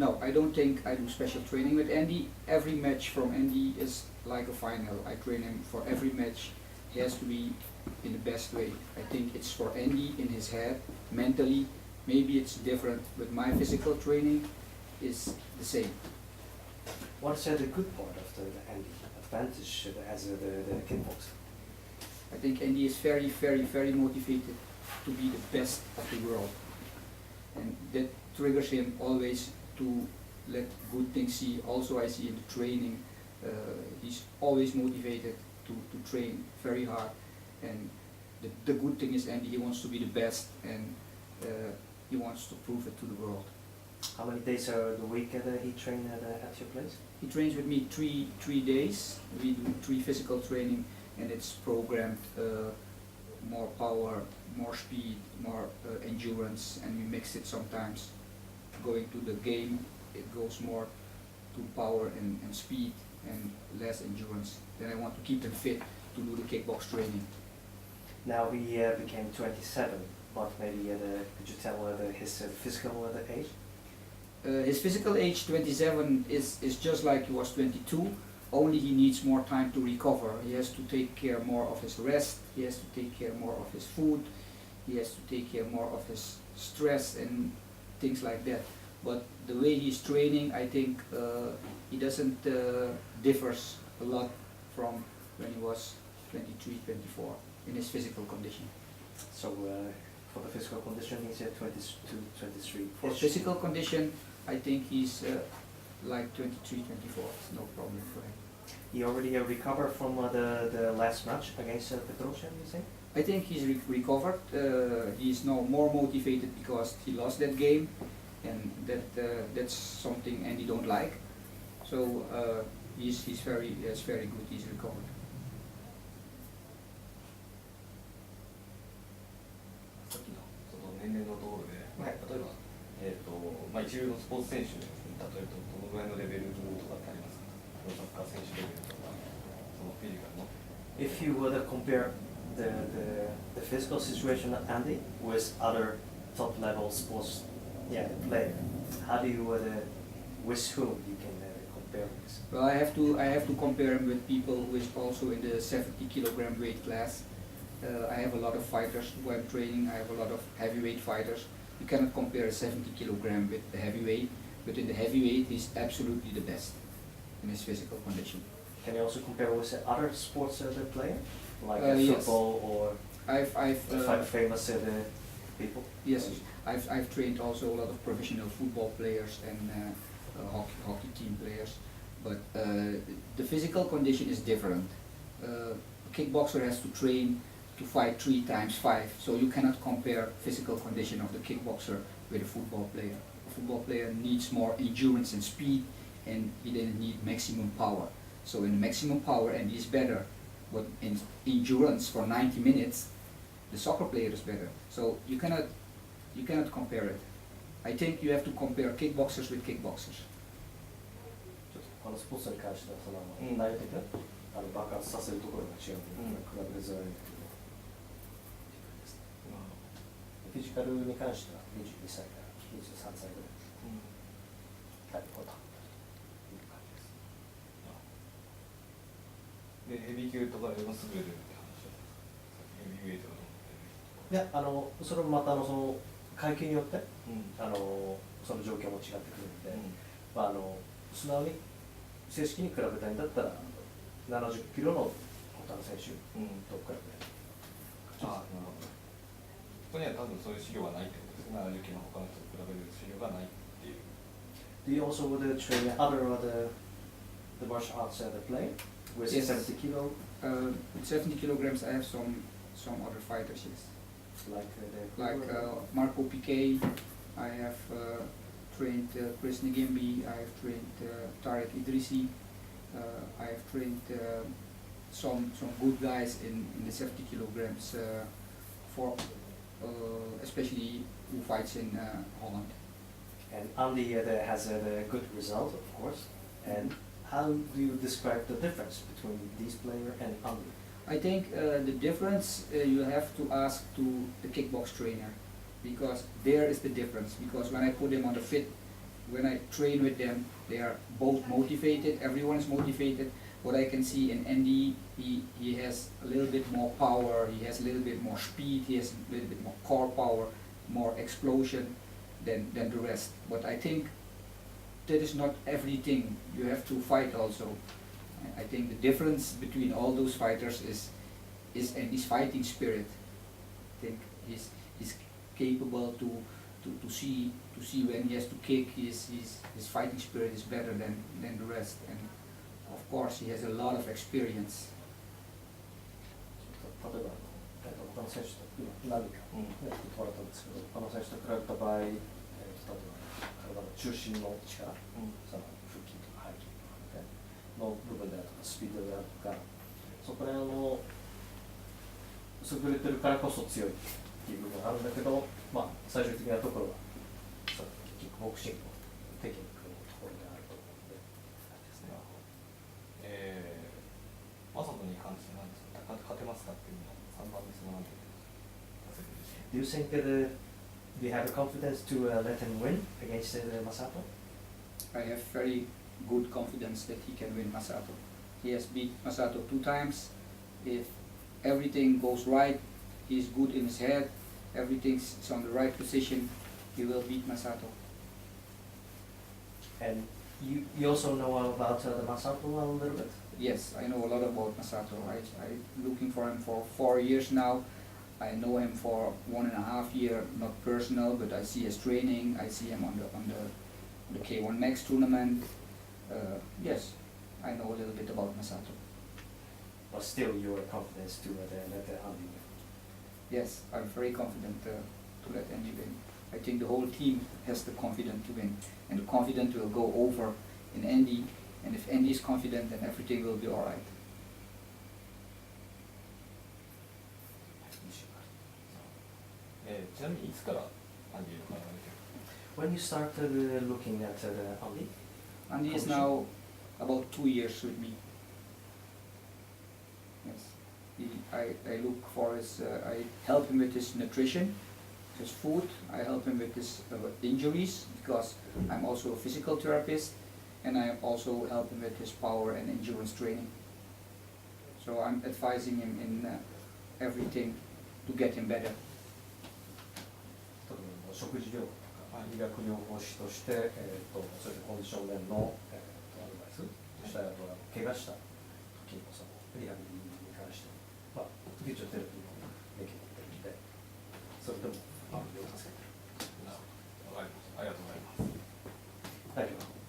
No, I don't think I do special training with Andy. Every match from Andy is like a final. I train him for every match. He has to be in the best way. I think it's for Andy in his head, mentally. Maybe it's different, but my physical training is the same. What's the good part of the Andy advantage as the kickboxer? I think Andy is very, very, very motivated to be the best of the world. And that triggers him always to let good things see. Also I see in the training, he's always motivated to train very hard. And the good thing is Andy, he wants to be the best, and he wants to prove it to the world. How many days a week he train at your place? He trains with me three days. We do 3 physical training, and it's programmed more power, more speed, more endurance, and we mix it sometimes. Going to the game, it goes more to power and speed and less endurance. Then I want to keep them fit to do the kickbox training. Now he became 27, but maybe could you tell his physical age? His physical age, 27, is just like he was 22, only he needs more time to recover. He has to take care more of his rest, he has to take care more of his food, he has to take care more of his stress and things like that. But the way he's training, I think he doesn't differs a lot from when he was 23, 24 in his physical condition. So for the physical condition, he's 22, 23. For physical condition, I think he's like 23, 24. It's no problem for him. He already recovered from the last match against Petrosian, you think? I think he's recovered. He's now more motivated because he lost that game, and that's something Andy don't like. So he's very good. He's recovered. さっきのその年齢のところで、例えば、一流のスポーツ選手に例えるとどのぐらいのレベルとかってありますか？プロサッカー選手レベルとか、そのフィジカルの。If you were to compare the physical situation of Andy with other top level sports player, how do you with whom you can compare this? Well, I have to compare him with people who is also in the 70 kilogram weight class. I have a lot of fighters who I'm training. I have a lot of heavyweight fighters. You cannot compare a 70 kilogram with the heavyweight, but in the heavyweight he's absolutely the best in his physical condition. Can you also compare with other sports player, like Yes. football or I've famous people? Yes, I've trained also a lot of professional football players and hockey team players, but the physical condition is different. A kickboxer has to train to fight 3 times 5, so you cannot compare physical condition of the kickboxer with a football player. A football player needs more endurance and speed, and he didn't need maximum power. So in maximum power, and he's better, but in endurance for 90 minutes, the soccer player is better. So you cannot compare it. I think you have to compare kickboxers with kickboxers. ちょっと他のスポーツに関してはその内容的な爆発させるところが違うので比べづらいんだけど、フィジカルに関しては22歳から23歳ぐらいだいぶこだわったという感じです。でヘビー級とかでも優れてるって話だったんですか？ヘビーウェイトがどうなってる？いやそれもまたその階級によって、うんその状況も違ってくるので、素直に正式に比べたいんだったら70キロの他の選手と比べる。ああ、なるほど。ここには多分そういう資料がないってことですね。70キロの他の人と比べる資料がないっていう。Do you also train other the martial arts play with Yes. 70 kilo? With 70 kilograms, I have some other fighters. Yes. Like Marco Piquet, I have trained Chris Ngimbi, I have trained Tarek Idrissi, I have trained some good guys in the 70 kilograms, for especially who fights in Holland. And Andy has a good result, of course. And how do you describe the difference between this player and Andy? I think the difference you have to ask to the kickbox trainer, because there is the difference. Because when I put him on the fit when I train with them, they are both motivated. Everyone is motivated. What I can see in Andy, he has a little bit more power. He has a little bit more speed. He has a little bit more core power, more explosion than the rest. But I think that is not everything. You have to fight also. I think the difference between all those fighters is Andy's fighting spirit. I think he's capable to see when he has to kick. His fighting spirit is better than the rest, and of course he has a lot of experience. 例えば、他の選手と今何かね、言ってもらったんですけど、他の選手と比べた場合、例えば体の中心の力、その腹筋とか背筋とか、ね、の部分であるとかスピードであるとか、そこら辺優れてるからこそ強いっていう部分があるんだけど、まあ最終的なところはそのキックボクシングのテクニックのところであると思うので、ですね。マサトに関してなんですか、勝てますかっていうのを3番でそのなんてDo you think that do you have the confidence to let him win against Masato? I have very good confidence that he can win Masato. He has beat Masato 2 times. If everything goes right, he's good in his head, everything's on the right position, he will beat Masato. And you also know about the Masato a little bit? Yes, I know a lot about Masato. I'm looking for him for 4 years now. I know him for 1.5 years, not personal, but I see his training. I see him on the K1 Max tournament. Yes, I know a little bit about Masato. But still, you are confident to let Andy win? Yes, I'm very confident to let Andy win. I think the whole team has the confidence to win, and the confidence will go over in Andy. And if Andy is confident, then everything will be all right. ちなみにいつからアンディの体が出てる？ When you started looking at Andy? Andy is now about 2 years with me. Yes, I look for his, I help him with his nutrition, his food. I help him with his injuries, because I'm also a physical therapist, and I also help him with his power and endurance training. So I'm advising him in everything to get him better. 食事療法とか医学療法士として、そういうコンディション面の、アドバイス、そしてあとは怪我した時のそのリハビリに関して、まあ、フィーチャーテレビもできているので、それでも助けてる。わかりました。ありがとうございます。大丈夫。